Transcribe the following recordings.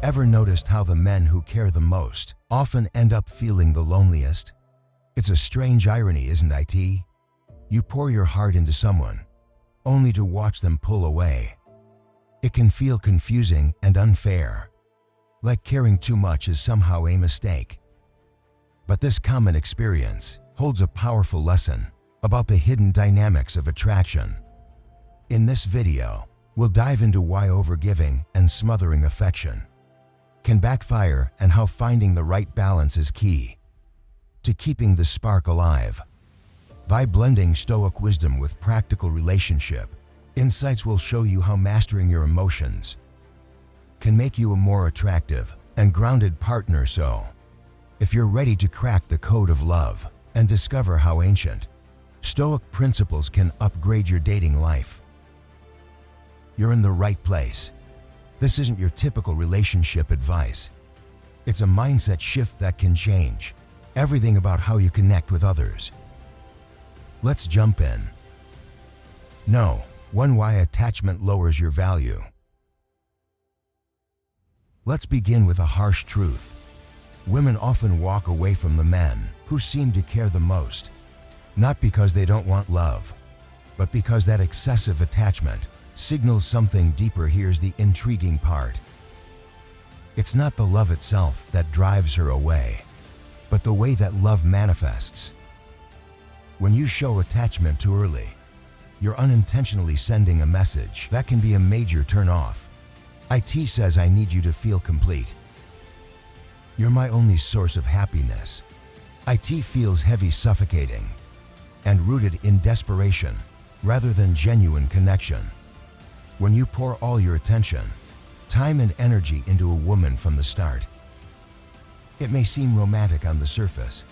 Ever noticed how the men who care the most often end up feeling the loneliest? It's a strange irony, isn't it? You pour your heart into someone, only to watch them pull away. It can feel confusing and unfair, like caring too much is somehow a mistake. But this common experience holds a powerful lesson about the hidden dynamics of attraction. In this video, we'll dive into why overgiving and smothering affection can backfire and how finding the right balance is key to keeping the spark alive. By blending Stoic wisdom with practical relationship insights, will show you how mastering your emotions can make you a more attractive and grounded partner. So, if you're ready to crack the code of love and discover how ancient Stoic principles can upgrade your dating life, you're in the right place. This isn't your typical relationship advice. It's a mindset shift that can change everything about how you connect with others. Let's jump in. No. 1. Why attachment lowers your value. Let's begin with a harsh truth. Women often walk away from the men who seem to care the most, not because they don't want love, but because that excessive attachment signals something deeper. Here's the intriguing part. It's not the love itself that drives her away, but the way that love manifests. When you show attachment too early, you're unintentionally sending a message that can be a major turn-off. It says, I need you to feel complete. You're my only source of happiness. It feels heavy, suffocating, and rooted in desperation rather than genuine connection. When you pour all your attention, time and energy into a woman from the start, it may seem romantic on the surface,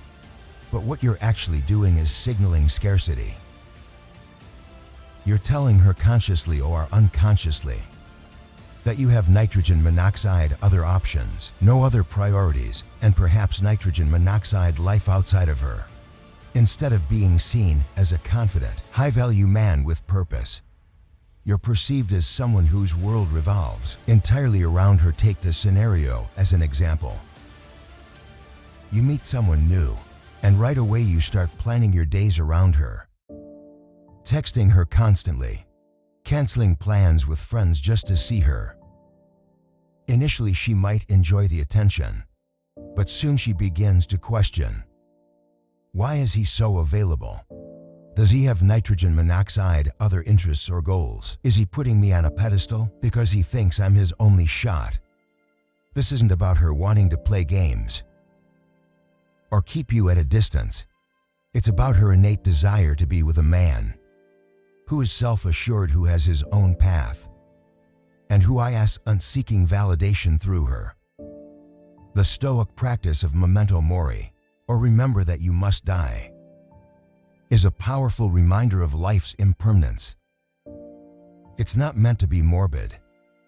but what you're actually doing is signaling scarcity. You're telling her consciously or unconsciously that you have nitrogen monoxide, other options, no other priorities, and perhaps nitrogen monoxide life outside of her. Instead of being seen as a confident, high-value man with purpose, you're perceived as someone whose world revolves entirely around her. Take this scenario as an example. You meet someone new, and right away you start planning your days around her. Texting her constantly, canceling plans with friends just to see her. Initially, she might enjoy the attention, but soon she begins to question. Why is he so available? Does he have nitrogen monoxide, other interests or goals? Is he putting me on a pedestal because he thinks I'm his only shot? This isn't about her wanting to play games or keep you at a distance. It's about her innate desire to be with a man who is self-assured, who has his own path, and who seeking validation through her. The Stoic practice of memento mori, or remember that you must die, is a powerful reminder of life's impermanence. It's not meant to be morbid.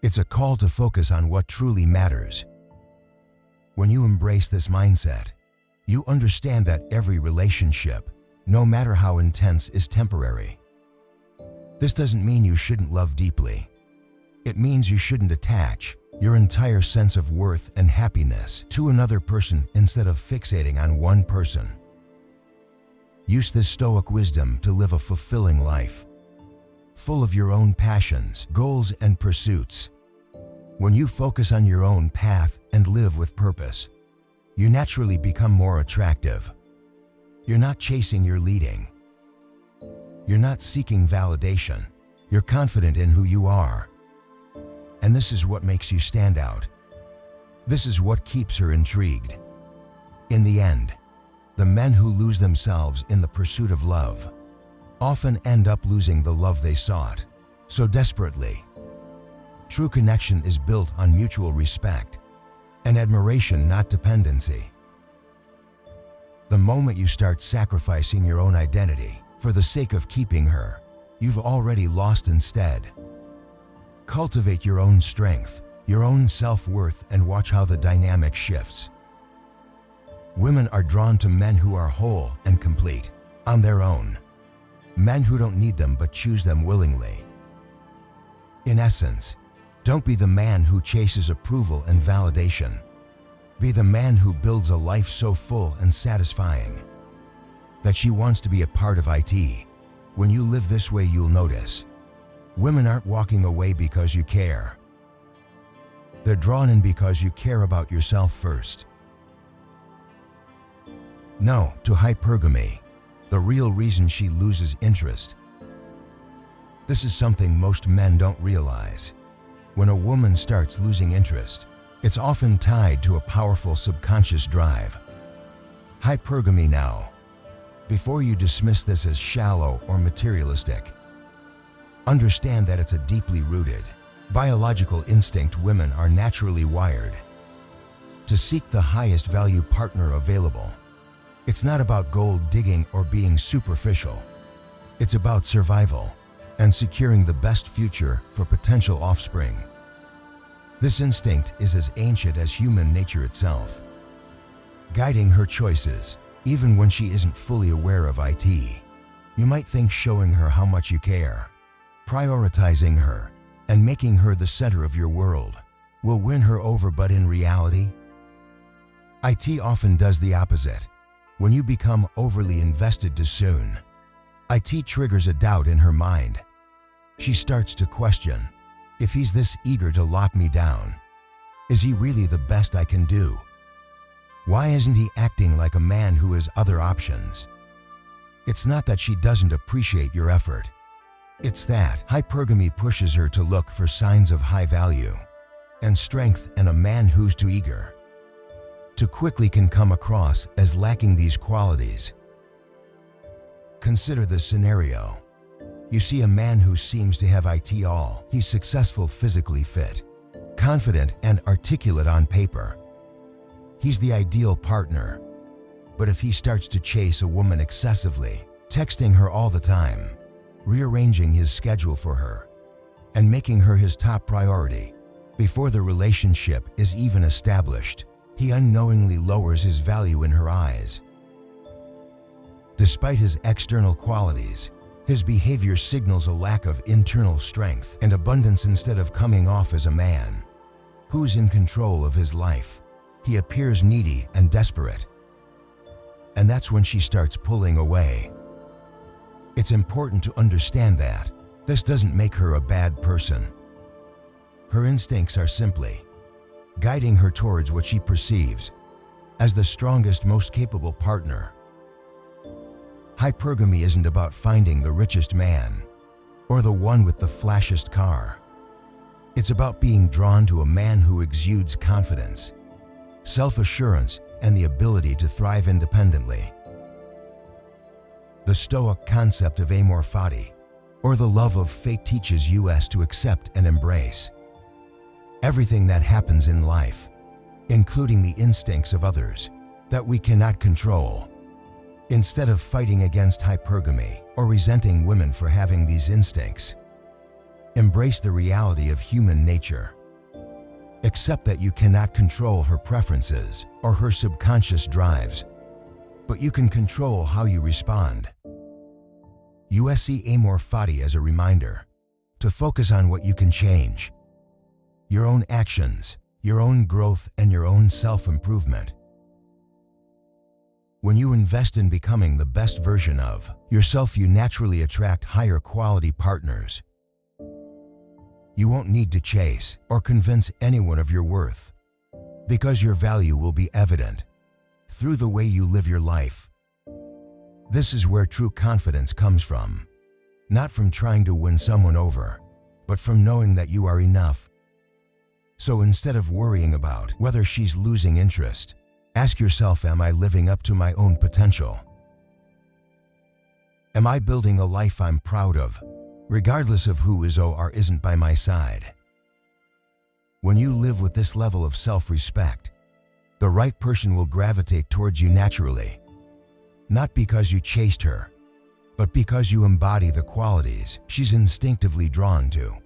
It's a call to focus on what truly matters. When you embrace this mindset, you understand that every relationship, no matter how intense, is temporary. This doesn't mean you shouldn't love deeply. It means you shouldn't attach your entire sense of worth and happiness to another person instead of fixating on one person. Use this Stoic wisdom to live a fulfilling life, full of your own passions, goals, and pursuits. When you focus on your own path and live with purpose, you naturally become more attractive. You're not chasing, you're leading. You're not seeking validation. You're confident in who you are. And this is what makes you stand out. This is what keeps her intrigued. In the end, the men who lose themselves in the pursuit of love often end up losing the love they sought so desperately. True connection is built on mutual respect and admiration, not dependency. The moment you start sacrificing your own identity for the sake of keeping her, you've already lost. Instead, cultivate your own strength, your own self-worth, and watch how the dynamic shifts. Women are drawn to men who are whole and complete on their own, men who don't need them but choose them willingly. In essence, Don't be the man who chases approval and validation. Be the man who builds a life so full and satisfying that she wants to be a part of it. When you live this way, you'll notice women aren't walking away because you care. They're drawn in because you care about yourself first. No to hypergamy, the real reason she loses interest. This is something most men don't realize. When a woman starts losing interest, it's often tied to a powerful subconscious drive. Hypergamy now. Before you dismiss this as shallow or materialistic, understand that it's a deeply rooted, biological instinct women are naturally wired to seek the highest value partner available. It's not about gold digging or being superficial. It's about survival and securing the best future for potential offspring. This instinct is as ancient as human nature itself, guiding her choices even when she isn't fully aware of it. You might think showing her how much you care, prioritizing her, and making her the center of your world will win her over, but in reality, it often does the opposite. When you become overly invested too soon, it triggers a doubt in her mind. She starts to question, if he's this eager to lock me down, is he really the best I can do? Why isn't he acting like a man who has other options? It's not that she doesn't appreciate your effort. It's that hypergamy pushes her to look for signs of high value and strength, and a man who's too eager too quickly can come across as lacking these qualities. Consider this scenario. You see a man who seems to have it all. He's successful, physically fit, confident, and articulate on paper. He's the ideal partner. But if he starts to chase a woman excessively, texting her all the time, rearranging his schedule for her, and making her his top priority before the relationship is even established, he unknowingly lowers his value in her eyes. Despite his external qualities, his behavior signals a lack of internal strength and abundance. Instead of coming off as a man who's in control of his life, he appears needy and desperate. And that's when she starts pulling away. It's important to understand that this doesn't make her a bad person. Her instincts are simply guiding her towards what she perceives as the strongest, most capable partner. Hypergamy isn't about finding the richest man or the one with the flashiest car. It's about being drawn to a man who exudes confidence, self-assurance, and the ability to thrive independently. The Stoic concept of amor fati, or the love of fate, teaches us to accept and embrace everything that happens in life, including the instincts of others that we cannot control. Instead of fighting against hypergamy or resenting women for having these instincts, embrace the reality of human nature. Accept that you cannot control her preferences or her subconscious drives, but you can control how you respond. See amor fati as a reminder to focus on what you can change: your own actions, your own growth, and your own self-improvement. When you invest in becoming the best version of yourself, you naturally attract higher quality partners. You won't need to chase or convince anyone of your worth, because your value will be evident through the way you live your life. This is where true confidence comes from, not from trying to win someone over, but from knowing that you are enough. So instead of worrying about whether she's losing interest, ask yourself, am I living up to my own potential? Am I building a life I'm proud of, regardless of who is or isn't by my side? When you live with this level of self-respect, the right person will gravitate towards you naturally, not because you chased her, but because you embody the qualities she's instinctively drawn to.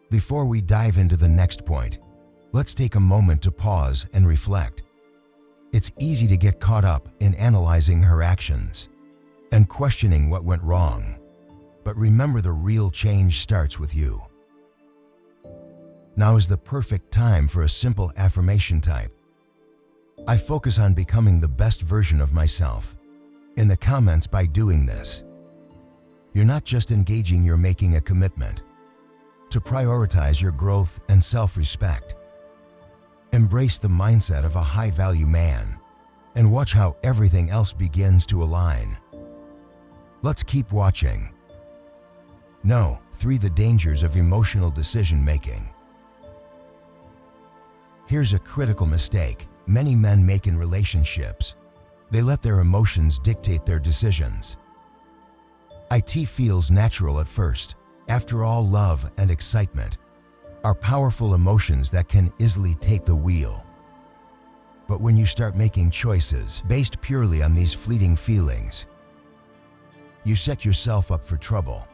Before we dive into the next point, let's take a moment to pause and reflect. It's easy to get caught up in analyzing her actions and questioning what went wrong, but remember, the real change starts with you. Now is the perfect time for a simple affirmation type. I focus on becoming the best version of myself. In the comments by doing this, you're not just engaging, you're making a commitment to prioritize your growth and self-respect. Embrace the mindset of a high-value man and watch how everything else begins to align. Let's keep watching. No. 3. The dangers of emotional decision-making. Here's a critical mistake many men make in relationships. They let their emotions dictate their decisions. It feels natural at first. After all, love and excitement are powerful emotions that can easily take the wheel. But when you start making choices based purely on these fleeting feelings, you set yourself up for trouble.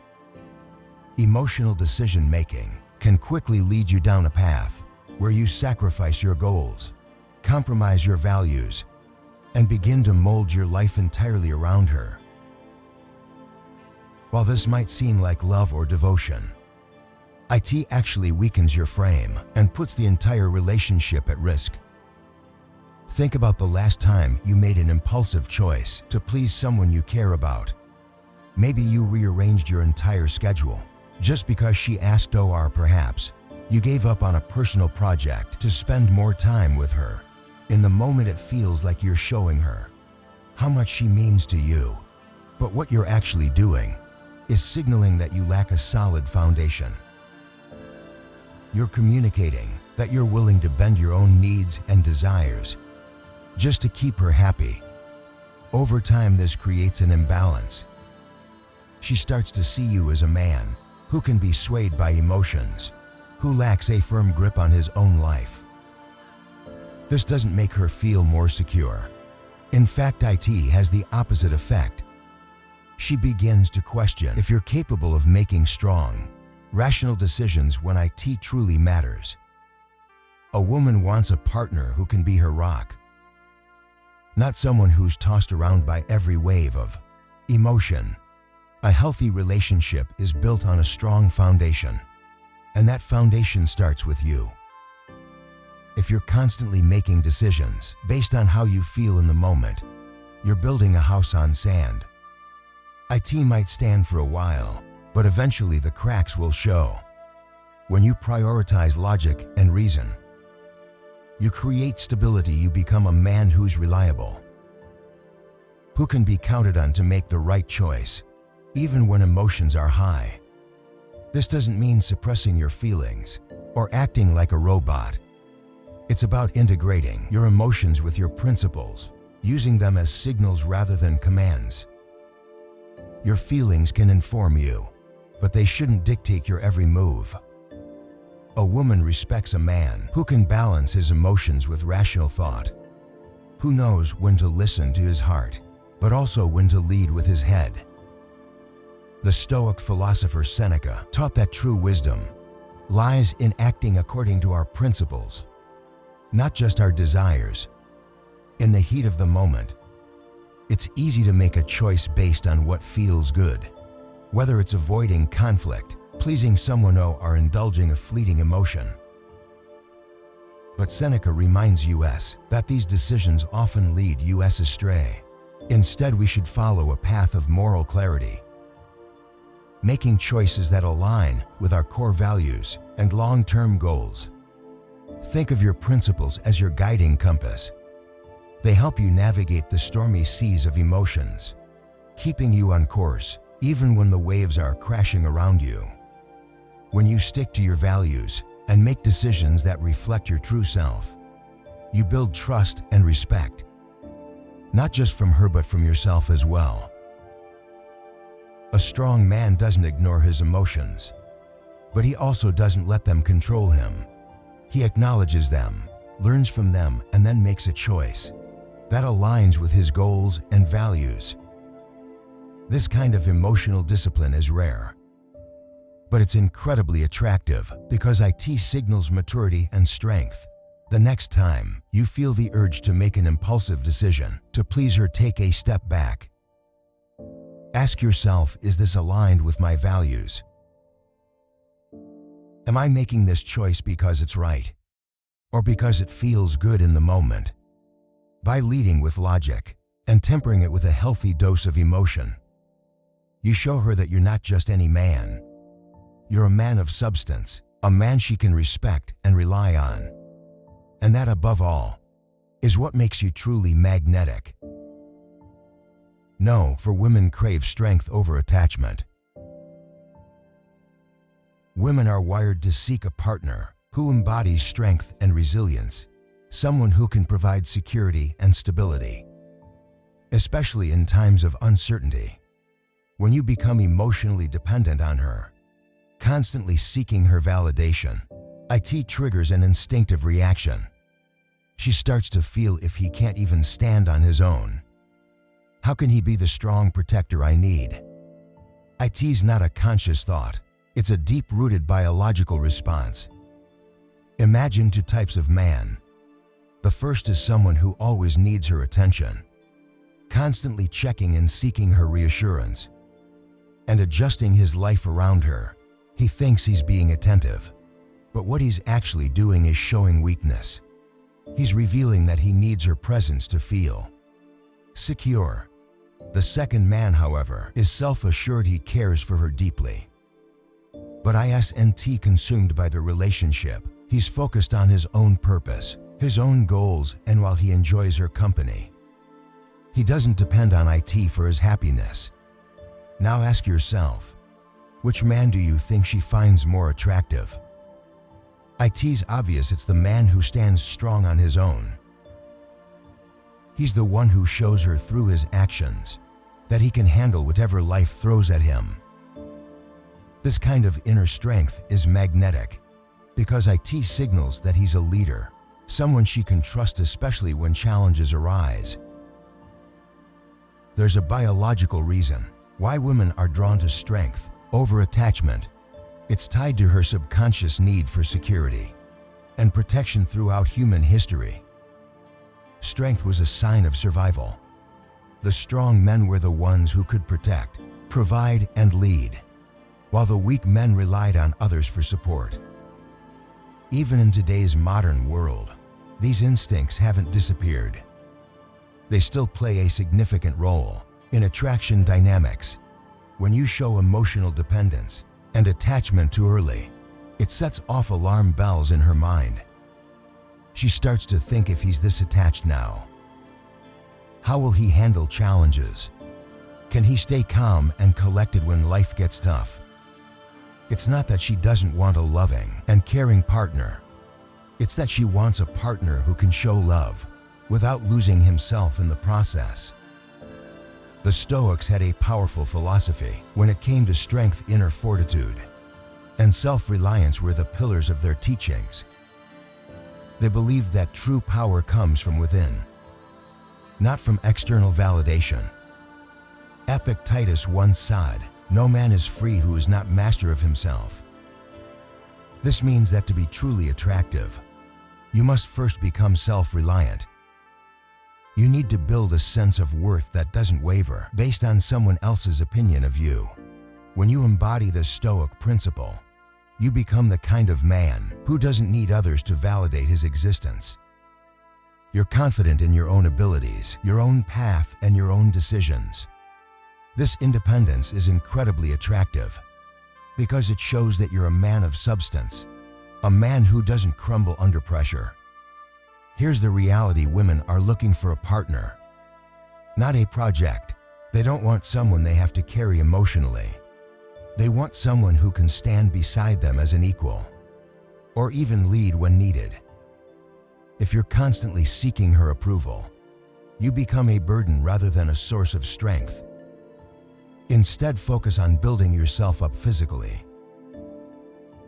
Emotional decision-making can quickly lead you down a path where you sacrifice your goals, compromise your values, and begin to mold your life entirely around her. While this might seem like love or devotion, it actually weakens your frame and puts the entire relationship at risk. Think about the last time you made an impulsive choice to please someone you care about. Maybe you rearranged your entire schedule just because she asked, or perhaps you gave up on a personal project to spend more time with her. In the moment, it feels like you're showing her how much she means to you. But what you're actually doing is signaling that you lack a solid foundation. You're communicating that you're willing to bend your own needs and desires just to keep her happy. Over time, this creates an imbalance. She starts to see you as a man who can be swayed by emotions, who lacks a firm grip on his own life. This doesn't make her feel more secure. In fact, it has the opposite effect. She begins to question if you're capable of making strong, rational decisions when it truly matters. A woman wants a partner who can be her rock, not someone who's tossed around by every wave of emotion. A healthy relationship is built on a strong foundation, and that foundation starts with you. If you're constantly making decisions based on how you feel in the moment, you're building a house on sand. It might stand for a while, but eventually the cracks will show. When you prioritize logic and reason, you create stability. You become a man who's reliable, who can be counted on to make the right choice, even when emotions are high. This doesn't mean suppressing your feelings or acting like a robot. It's about integrating your emotions with your principles, using them as signals rather than commands. Your feelings can inform you, but they shouldn't dictate your every move. A woman respects a man who can balance his emotions with rational thought, who knows when to listen to his heart, but also when to lead with his head. The Stoic philosopher Seneca taught that true wisdom lies in acting according to our principles, not just our desires. In the heat of the moment, it's easy to make a choice based on what feels good, whether it's avoiding conflict, pleasing someone, or indulging a fleeting emotion. But Seneca reminds us that these decisions often lead us astray. Instead, we should follow a path of moral clarity, making choices that align with our core values and long-term goals. Think of your principles as your guiding compass. They help you navigate the stormy seas of emotions, keeping you on course even when the waves are crashing around you. When you stick to your values and make decisions that reflect your true self, you build trust and respect, not just from her but from yourself as well. A strong man doesn't ignore his emotions, but he also doesn't let them control him. He acknowledges them, learns from them, and then makes a choice that aligns with his goals and values. This kind of emotional discipline is rare, but it's incredibly attractive because it signals maturity and strength. The next time you feel the urge to make an impulsive decision to please her, take a step back. Ask yourself, is this aligned with my values? Am I making this choice because it's right, or because it feels good in the moment? By leading with logic and tempering it with a healthy dose of emotion, you show her that you're not just any man. You're a man of substance, a man she can respect and rely on. And that, above all, is what makes you truly magnetic. No, for women crave strength over attachment. Women are wired to seek a partner who embodies strength and resilience, someone who can provide security and stability. Especially in times of uncertainty, when you become emotionally dependent on her, constantly seeking her validation, it triggers an instinctive reaction. She starts to feel if he can't even stand on his own, how can he be the strong protector I need? It's not a conscious thought. It's a deep-rooted biological response. Imagine two types of man. The first is someone who always needs her attention, constantly checking and seeking her reassurance, and adjusting his life around her. He thinks he's being attentive, but what he's actually doing is showing weakness. He's revealing that he needs her presence to feel secure. The second man, however, is self-assured. He cares for her deeply, but isn't consumed by the relationship. He's focused on his own purpose, his own goals, and while he enjoys her company, he doesn't depend on it for his happiness. Now ask yourself, which man do you think she finds more attractive? It's obvious. It's the man who stands strong on his own. He's the one who shows her through his actions that he can handle whatever life throws at him. This kind of inner strength is magnetic because it signals that he's a leader, someone she can trust, especially when challenges arise. There's a biological reason why women are drawn to strength over attachment. It's tied to her subconscious need for security and protection throughout human history. Strength was a sign of survival. The strong men were the ones who could protect, provide, and lead, while the weak men relied on others for support. Even in today's modern world, these instincts haven't disappeared. They still play a significant role in attraction dynamics. When you show emotional dependence and attachment too early, it sets off alarm bells in her mind. She starts to think, if he's this attached now, how will he handle challenges? Can he stay calm and collected when life gets tough? It's not that she doesn't want a loving and caring partner. It's that she wants a partner who can show love without losing himself in the process. The Stoics had a powerful philosophy when it came to strength. Inner fortitude and self-reliance were the pillars of their teachings. They believed that true power comes from within, not from external validation. Epictetus once said, "No man is free who is not master of himself." This means that to be truly attractive, you must first become self-reliant. You need to build a sense of worth that doesn't waver based on someone else's opinion of you. When you embody the Stoic principle, you become the kind of man who doesn't need others to validate his existence. You're confident in your own abilities, your own path, and your own decisions. This independence is incredibly attractive because it shows that you're a man of substance, a man who doesn't crumble under pressure. Here's the reality: women are looking for a partner, not a project. They don't want someone they have to carry emotionally. They want someone who can stand beside them as an equal, or even lead when needed. If you're constantly seeking her approval, you become a burden rather than a source of strength. Instead, focus on building yourself up physically,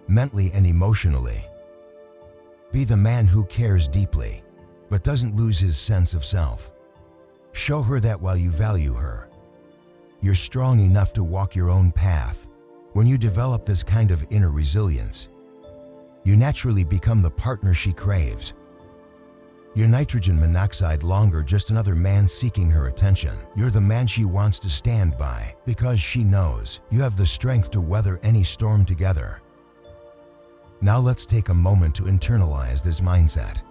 mentally, and emotionally. Be the man who cares deeply, but doesn't lose his sense of self. Show her that while you value her, you're strong enough to walk your own path. When you develop this kind of inner resilience, you naturally become the partner she craves. You're nitrogen monoxide longer just another man seeking her attention. You're the man she wants to stand by because she knows you have the strength to weather any storm together. Now let's take a moment to internalize this mindset.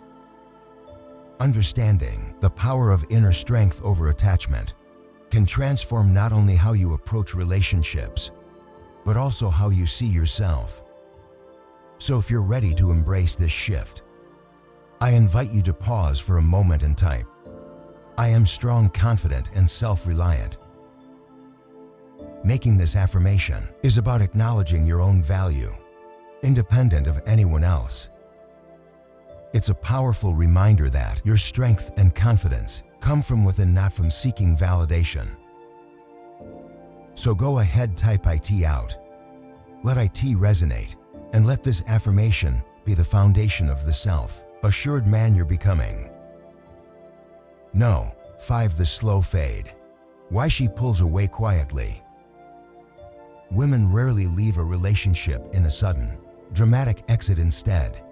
Understanding the power of inner strength over attachment can transform not only how you approach relationships, but also how you see yourself. So if you're ready to embrace this shift, I invite you to pause for a moment and type, "I am strong, confident, and self-reliant." Making this affirmation is about acknowledging your own value, independent of anyone else. It's a powerful reminder that your strength and confidence come from within, not from seeking validation. So go ahead, type IT out. Let IT resonate, and let this affirmation be the foundation of the self-assured man you're becoming. No. 5. The slow fade. Why she pulls away quietly. Women rarely leave a relationship in a sudden, dramatic exit. Instead,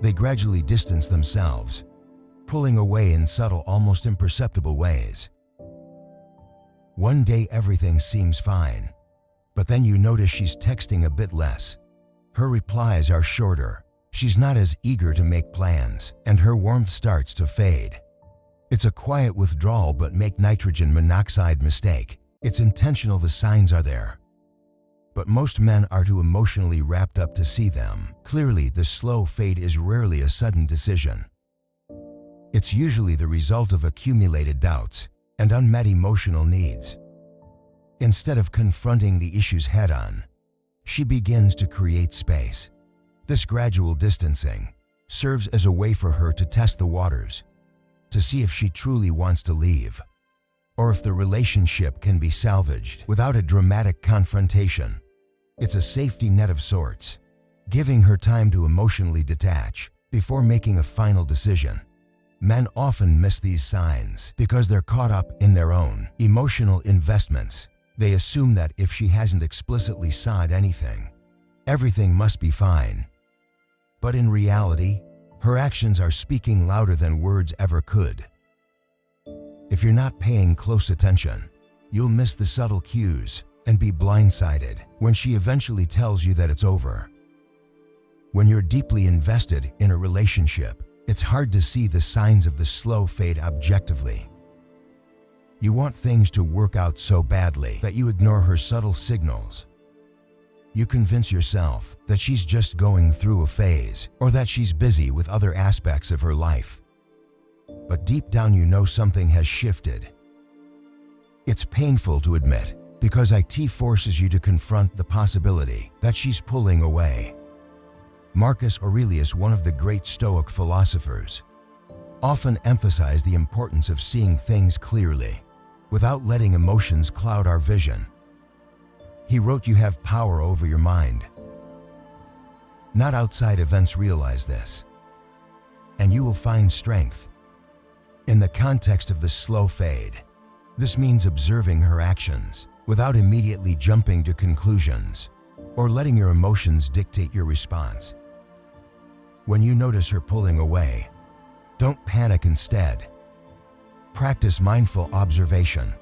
they gradually distance themselves, pulling away in subtle, almost imperceptible ways. One day everything seems fine, but then you notice she's texting a bit less. Her replies are shorter. She's not as eager to make plans, and her warmth starts to fade. It's a quiet withdrawal, but make nitrogen monoxide mistake. It's intentional, the signs are there. But most men are too emotionally wrapped up to see them. Clearly, the slow fade is rarely a sudden decision. It's usually the result of accumulated doubts and unmet emotional needs. Instead of confronting the issues head-on, she begins to create space. This gradual distancing serves as a way for her to test the waters, to see if she truly wants to leave, or if the relationship can be salvaged without a dramatic confrontation. It's a safety net of sorts, giving her time to emotionally detach before making a final decision. Men often miss these signs because they're caught up in their own emotional investments. They assume that if she hasn't explicitly said anything, everything must be fine. But in reality, her actions are speaking louder than words ever could. If you're not paying close attention, you'll miss the subtle cues and be blindsided when she eventually tells you that it's over. When you're deeply invested in a relationship, it's hard to see the signs of the slow fade objectively. You want things to work out so badly that you ignore her subtle signals. You convince yourself that she's just going through a phase, or that she's busy with other aspects of her life. But deep down you know something has shifted. It's painful to admit, because IT forces you to confront the possibility that she's pulling away. Marcus Aurelius, one of the great Stoic philosophers, often emphasized the importance of seeing things clearly, without letting emotions cloud our vision. He wrote, "You have power over your mind." Not outside events realize this, and you will find strength. In the context of the slow fade, this means observing her actions without immediately jumping to conclusions or letting your emotions dictate your response. When you notice her pulling away, don't panic. Instead, practice mindful observation.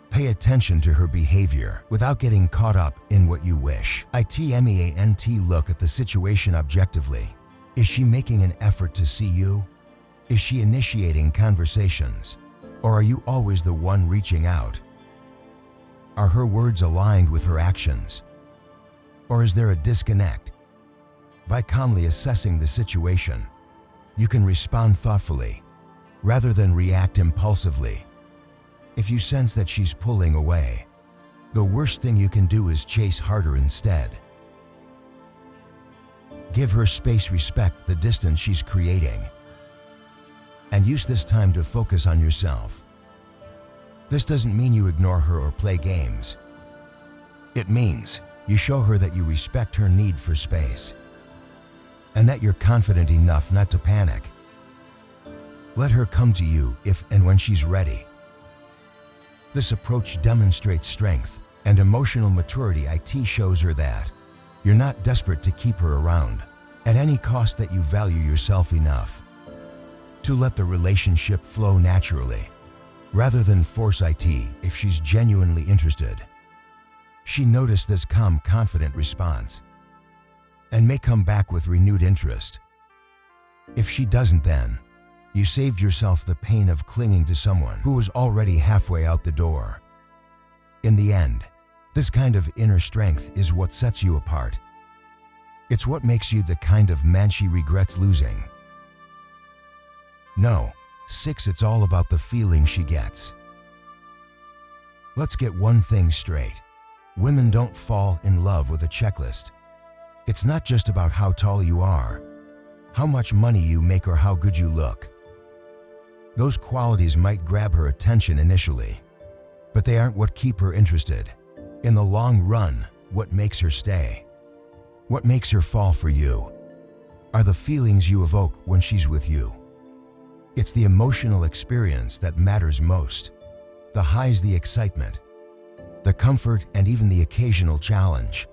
Pay attention to her behavior without getting caught up in what you wish. Look at the situation objectively. Is she making an effort to see you? Is she initiating conversations? Or are you always the one reaching out? Are her words aligned with her actions? Or is there a disconnect? By calmly assessing the situation, you can respond thoughtfully rather than react impulsively. If you sense that she's pulling away, the worst thing you can do is chase harder instead. Give her space, respect the distance she's creating, and use this time to focus on yourself. This doesn't mean you ignore her or play games. It means you show her that you respect her need for space, and that you're confident enough not to panic. Let her come to you if and when she's ready. This approach demonstrates strength and emotional maturity. IT shows her that you're not desperate to keep her around at any cost, that you value yourself enough to let the relationship flow naturally, rather than force IT if she's genuinely interested. She noticed this calm, confident response, and may come back with renewed interest. If she doesn't, then you saved yourself the pain of clinging to someone who was already halfway out the door. In the end, this kind of inner strength is what sets you apart. It's what makes you the kind of man she regrets losing. No. 6. It's all about the feeling she gets. Let's get one thing straight. Women don't fall in love with a checklist. It's not just about how tall you are, how much money you make, or how good you look. Those qualities might grab her attention initially, but they aren't what keep her interested. In the long run, what makes her stay, what makes her fall for you, are the feelings you evoke when she's with you. It's the emotional experience that matters most. The highs, the excitement, the comfort, and even the occasional challenge.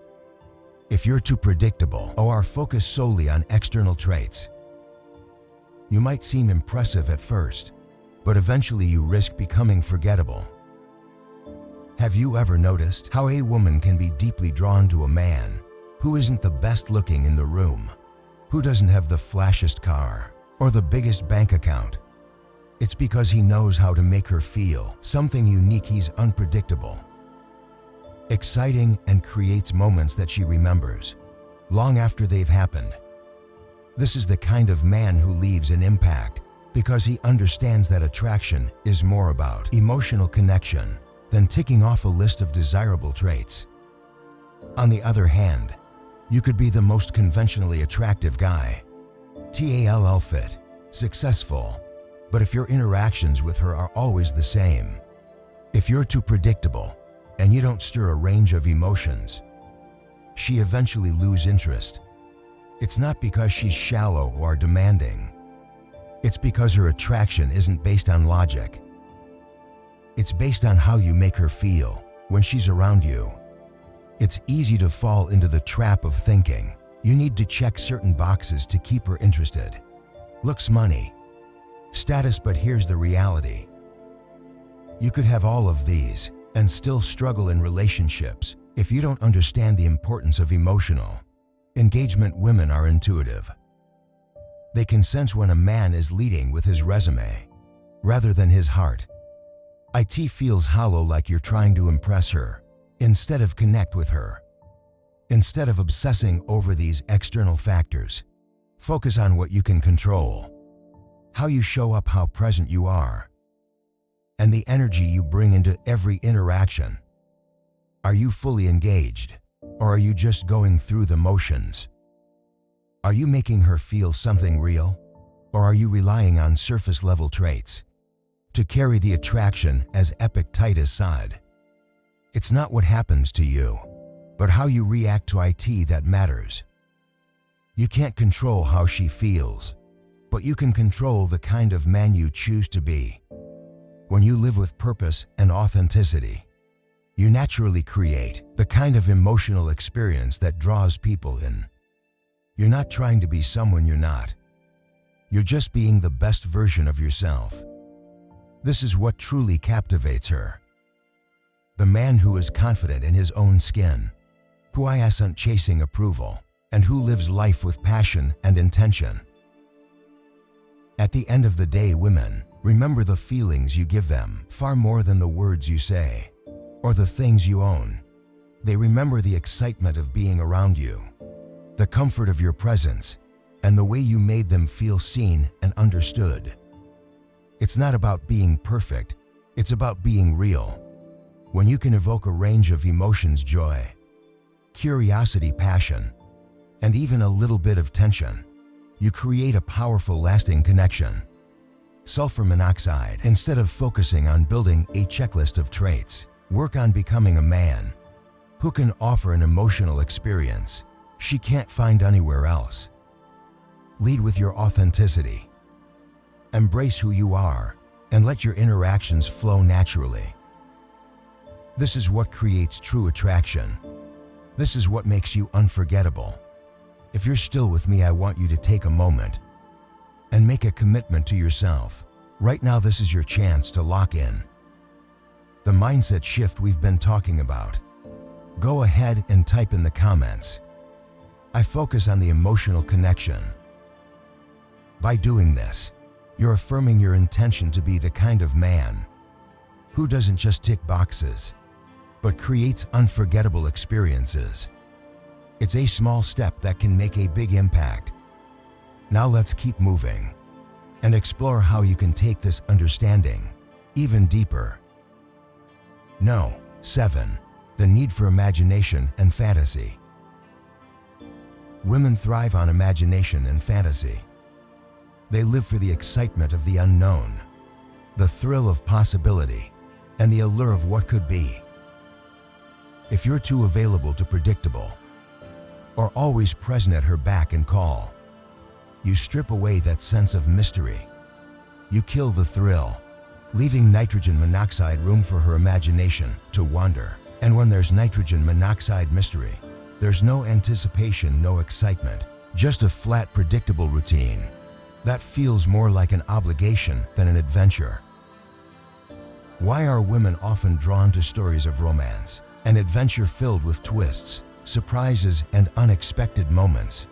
If you're too predictable or are focused solely on external traits, you might seem impressive at first, but eventually you risk becoming forgettable. Have you ever noticed how a woman can be deeply drawn to a man who isn't the best looking in the room, who doesn't have the flashiest car or the biggest bank account? It's because he knows how to make her feel something unique. He's unpredictable, exciting, and creates moments that she remembers long after they've happened. This is the kind of man who leaves an impact because he understands that attraction is more about emotional connection than ticking off a list of desirable traits. On the other hand, you could be the most conventionally attractive guy, tall fit, successful, but if your interactions with her are always the same, if you're too predictable and you don't stir a range of emotions, she eventually loses interest. It's not because she's shallow or demanding. It's because her attraction isn't based on logic. It's based on how you make her feel when she's around you. It's easy to fall into the trap of thinking you need to check certain boxes to keep her interested. Looks, money, status, but here's the reality. You could have all of these and still struggle in relationships if you don't understand the importance of emotional engagement. Women are intuitive. They can sense when a man is leading with his resume rather than his heart. It feels hollow, like you're trying to impress her instead of connect with her. Instead of obsessing over these external factors, focus on what you can control. How you show up, how present you are, and the energy you bring into every interaction. Are you fully engaged, or are you just going through the motions? Are you making her feel something real, or are you relying on surface-level traits to carry the attraction as Epictetus said? It's not what happens to you, but how you react to it that matters. You can't control how she feels, but you can control the kind of man you choose to be. When you live with purpose and authenticity, you naturally create the kind of emotional experience that draws people in. You're not trying to be someone you're not. You're just being the best version of yourself. This is what truly captivates her. The man who is confident in his own skin, who isn't chasing approval, and who lives life with passion and intention. At the end of the day, women remember the feelings you give them far more than the words you say or the things you own. They remember the excitement of being around you, the comfort of your presence, and the way you made them feel seen and understood. It's not about being perfect, it's about being real. When you can evoke a range of emotions, joy, curiosity, passion, and even a little bit of tension, you create a powerful, lasting connection. Sulfur monoxide. Instead of focusing on building a checklist of traits, work on becoming a man who can offer an emotional experience she can't find anywhere else. Lead with your authenticity. Embrace who you are and let your interactions flow naturally. This is what creates true attraction. This is what makes you unforgettable. If you're still with me, I want you to take a moment and make a commitment to yourself. Right now, this is your chance to lock in the mindset shift we've been talking about. Go ahead and type in the comments, I focus on the emotional connection. By doing this, you're affirming your intention to be the kind of man who doesn't just tick boxes, but creates unforgettable experiences. It's a small step that can make a big impact. Now let's keep moving and explore how you can take this understanding even deeper. No. 7. The need for imagination and fantasy. Women thrive on imagination and fantasy. They live for the excitement of the unknown, the thrill of possibility, and the allure of what could be. If you're too available to predictable, or always present at her beck and call, you strip away that sense of mystery. You kill the thrill, leaving nitrogen monoxide room for her imagination to wander. And when there's nitrogen monoxide mystery, there's no anticipation, no excitement, just a flat, predictable routine that feels more like an obligation than an adventure. Why are women often drawn to stories of romance and adventure filled with twists, surprises, and unexpected moments?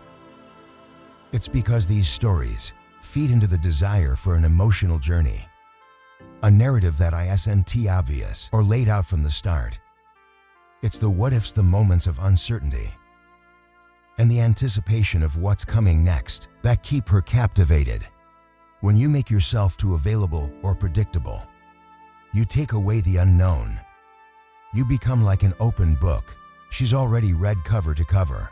It's because these stories feed into the desire for an emotional journey, a narrative that isn't obvious or laid out from the start. It's the what-ifs, the moments of uncertainty, and the anticipation of what's coming next that keep her captivated. When you make yourself too available or predictable, you take away the unknown. You become like an open book she's already read cover to cover.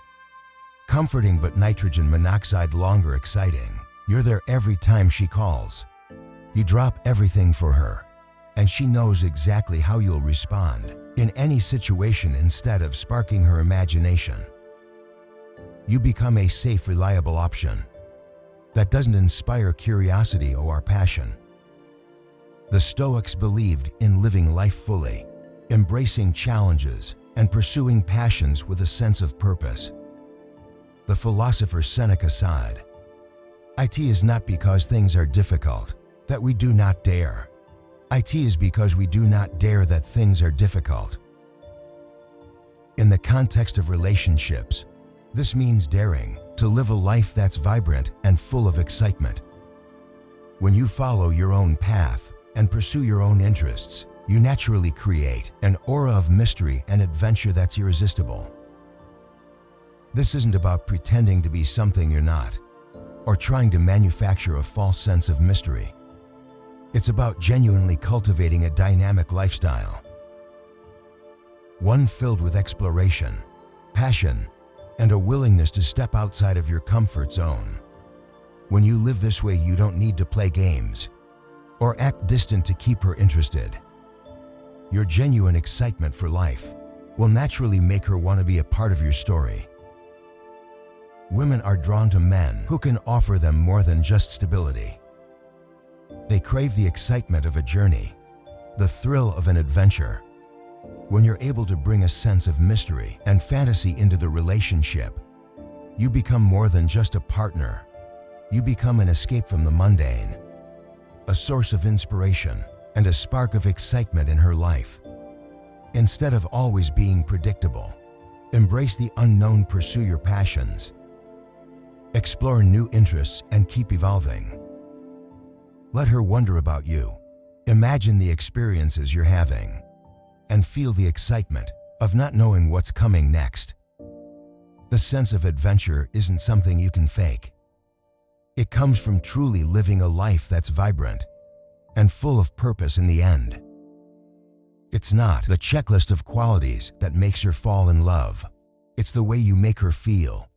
Comforting but nitrogen monoxide longer exciting. You're there every time she calls. You drop everything for her, and she knows exactly how you'll respond in any situation. Instead of sparking her imagination, you become a safe, reliable option that doesn't inspire curiosity or passion. The Stoics believed in living life fully, embracing challenges, and pursuing passions with a sense of purpose. The philosopher Seneca said, "It is not because things are difficult that we do not dare. It is because we do not dare that things are difficult." In the context of relationships, this means daring to live a life that's vibrant and full of excitement. When you follow your own path and pursue your own interests, you naturally create an aura of mystery and adventure that's irresistible. This isn't about pretending to be something you're not, or trying to manufacture a false sense of mystery. It's about genuinely cultivating a dynamic lifestyle, one filled with exploration, passion, and a willingness to step outside of your comfort zone. When you live this way, you don't need to play games or act distant to keep her interested. Your genuine excitement for life will naturally make her want to be a part of your story. Women are drawn to men who can offer them more than just stability. They crave the excitement of a journey, the thrill of an adventure. When you're able to bring a sense of mystery and fantasy into the relationship, you become more than just a partner. You become an escape from the mundane, a source of inspiration, and a spark of excitement in her life. Instead of always being predictable, embrace the unknown, pursue your passions, explore new interests, and keep evolving. Let her wonder about you. Imagine the experiences you're having, and feel the excitement of not knowing what's coming next. The sense of adventure isn't something you can fake. It comes from truly living a life that's vibrant and full of purpose in the end. It's not the checklist of qualities that makes her fall in love. It's the way you make her feel.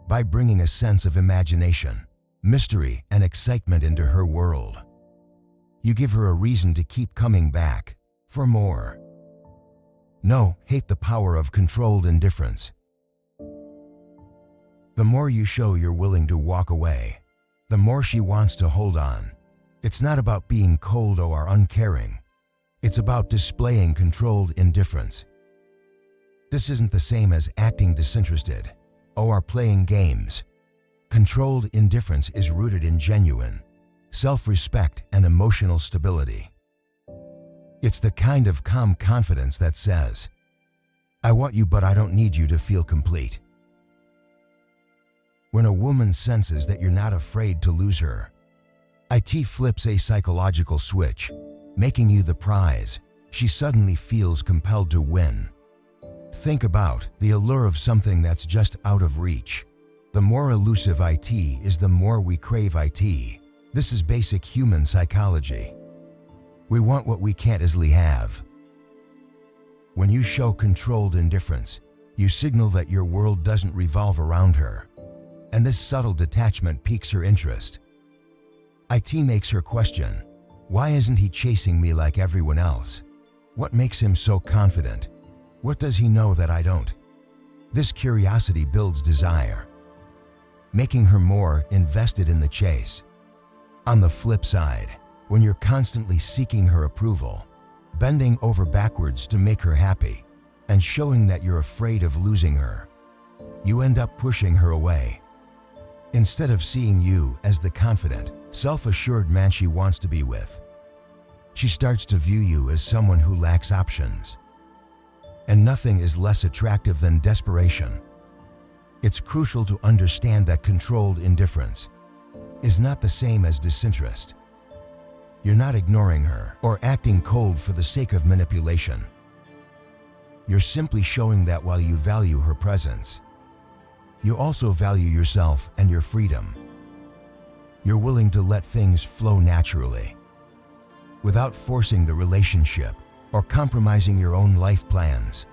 By bringing a sense of imagination, mystery, and excitement into her world, you give her a reason to keep coming back for more. No, hate the power of controlled indifference. The more you show you're willing to walk away, the more she wants to hold on. It's not about being cold or uncaring. It's about displaying controlled indifference. This isn't the same as acting disinterested or playing games. Controlled indifference is rooted in genuine self-respect and emotional stability. It's the kind of calm confidence that says, "I want you, but I don't need you to feel complete." When a woman senses that you're not afraid to lose her, it flips a psychological switch, making you the prize. She suddenly feels compelled to win. Think about the allure of something that's just out of reach. The more elusive it is, the more we crave it. This is basic human psychology. We want what we can't easily have. When you show controlled indifference, you signal that your world doesn't revolve around her. And this subtle detachment piques her interest. It makes her question, why isn't he chasing me like everyone else? What makes him so confident? What does he know that I don't? This curiosity builds desire, making her more invested in the chase. On the flip side, when you're constantly seeking her approval, bending over backwards to make her happy, and showing that you're afraid of losing her, you end up pushing her away. Instead of seeing you as the confident, self-assured man she wants to be with, she starts to view you as someone who lacks options. And nothing is less attractive than desperation. It's crucial to understand that controlled indifference is not the same as disinterest. You're not ignoring her or acting cold for the sake of manipulation. You're simply showing that while you value her presence, you also value yourself and your freedom. You're willing to let things flow naturally, without forcing the relationship or compromising your own life plans.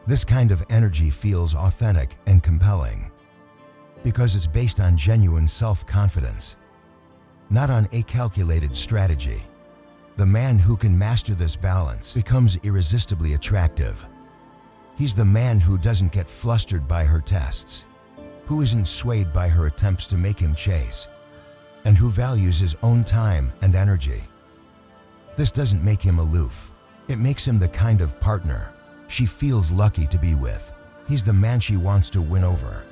This kind of energy feels authentic and compelling because it's based on genuine self-confidence, not on a calculated strategy. The man who can master this balance becomes irresistibly attractive. He's the man who doesn't get flustered by her tests, who isn't swayed by her attempts to make him chase, and who values his own time and energy. This doesn't make him aloof. It makes him the kind of partner she feels lucky to be with. He's the man she wants to win over,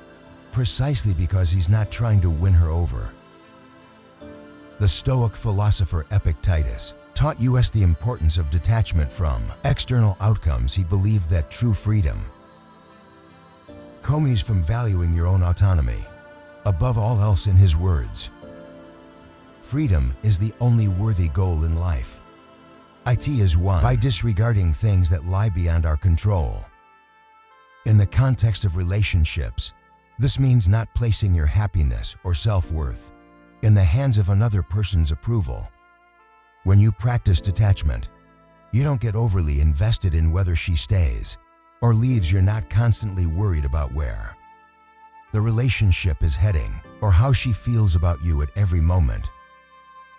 precisely because he's not trying to win her over. The Stoic philosopher Epictetus taught us the importance of detachment from external outcomes. He believed that true freedom comes from valuing your own autonomy above all else. In his words, freedom is the only worthy goal in life. It is won by disregarding things that lie beyond our control. In the context of relationships, this means not placing your happiness or self-worth in the hands of another person's approval. When you practice detachment, you don't get overly invested in whether she stays or leaves. You're not constantly worried about where the relationship is heading or how she feels about you at every moment.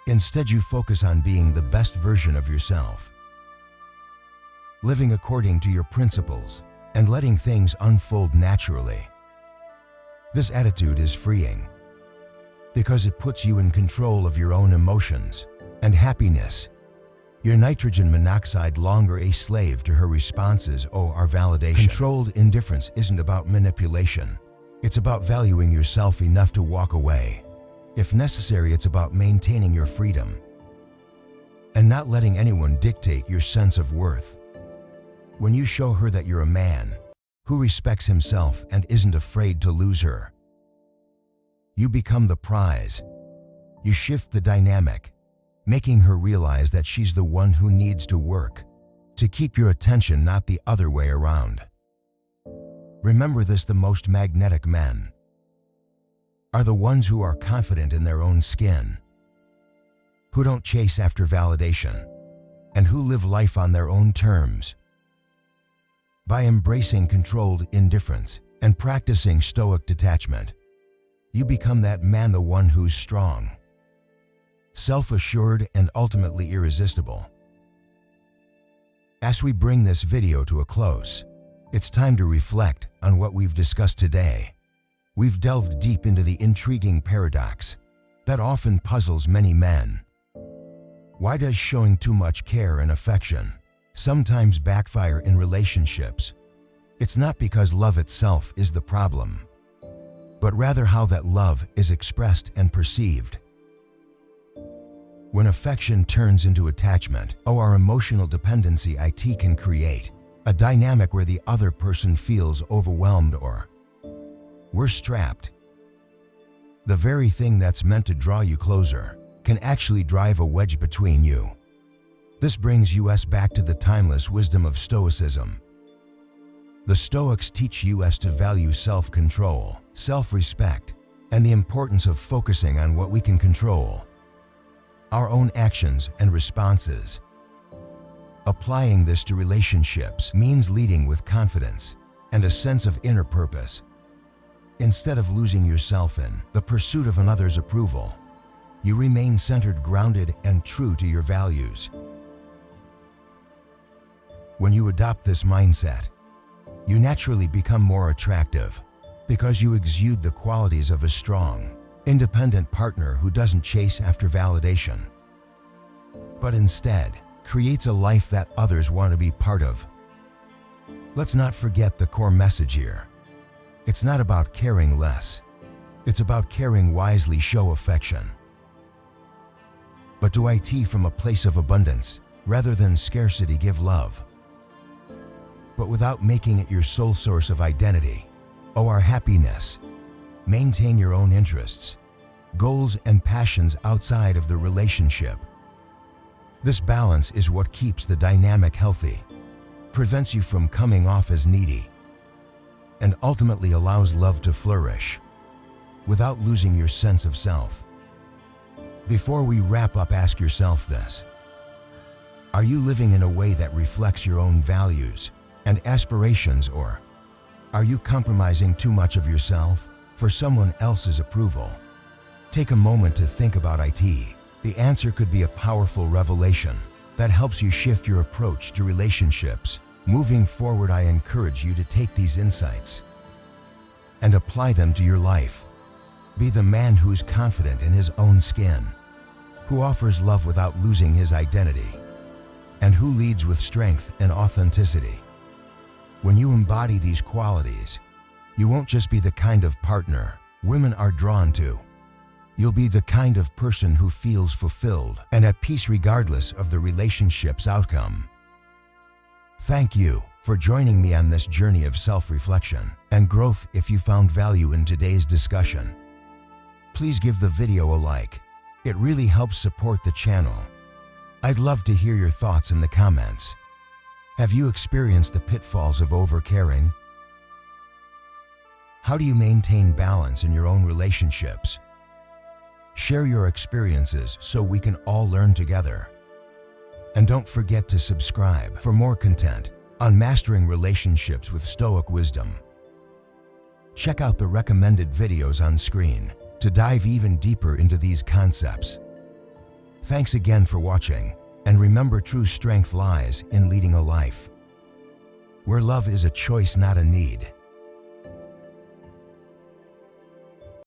Instead, you focus on being the best version of yourself, living according to your principles and letting things unfold naturally. This attitude is freeing because it puts you in control of your own emotions and happiness. Your nitrogen monoxide longer a slave to her responses or our validation. Controlled indifference isn't about manipulation. It's about valuing yourself enough to walk away. If necessary, it's about maintaining your freedom and not letting anyone dictate your sense of worth. When you show her that you're a man who respects himself and isn't afraid to lose her, you become the prize. You shift the dynamic, making her realize that she's the one who needs to work to keep your attention, not the other way around. Remember this: the most magnetic men are the ones who are confident in their own skin, who don't chase after validation, and who live life on their own terms. By embracing controlled indifference and practicing stoic detachment, you become that man, the one who's strong, self-assured, and ultimately irresistible. As we bring this video to a close, it's time to reflect on what we've discussed today. We've delved deep into the intriguing paradox that often puzzles many men. Why does showing too much care and affection sometimes backfire in relationships? It's not because love itself is the problem, but rather how that love is expressed and perceived. When affection turns into attachment, our emotional dependency, it can create a dynamic where the other person feels overwhelmed or we're strapped. The very thing that's meant to draw you closer can actually drive a wedge between you. This brings us back to the timeless wisdom of Stoicism. The Stoics teach us to value self-control, self-respect, and the importance of focusing on what we can control, our own actions and responses. Applying this to relationships means leading with confidence and a sense of inner purpose. Instead of losing yourself in the pursuit of another's approval, you remain centered, grounded, and true to your values. When you adopt this mindset, you naturally become more attractive because you exude the qualities of a strong, independent partner who doesn't chase after validation, but instead creates a life that others want to be part of. Let's not forget the core message here. It's not about caring less. It's about caring wisely, show affection. But do it from a place of abundance rather than scarcity, give love, but without making it your sole source of identity or happiness. Maintain your own interests, goals, and passions outside of the relationship. This balance is what keeps the dynamic healthy, prevents you from coming off as needy, and ultimately allows love to flourish without losing your sense of self. Before we wrap up, ask yourself this: are you living in a way that reflects your own values and aspirations, or are you compromising too much of yourself for someone else's approval? Take a moment to think about it. The answer could be a powerful revelation that helps you shift your approach to relationships. Moving forward, I encourage you to take these insights and apply them to your life. Be the man who's confident in his own skin, who offers love without losing his identity, and who leads with strength and authenticity. When you embody these qualities, you won't just be the kind of partner women are drawn to. You'll be the kind of person who feels fulfilled and at peace regardless of the relationship's outcome. Thank you for joining me on this journey of self-reflection and growth. If you found value in today's discussion, please give the video a like. It really helps support the channel. I'd love to hear your thoughts in the comments. Have you experienced the pitfalls of overcaring? How do you maintain balance in your own relationships? Share your experiences so we can all learn together. And don't forget to subscribe for more content on mastering relationships with Stoic wisdom. Check out the recommended videos on screen to dive even deeper into these concepts. Thanks again for watching, and remember, true strength lies in leading a life where love is a choice, not a need.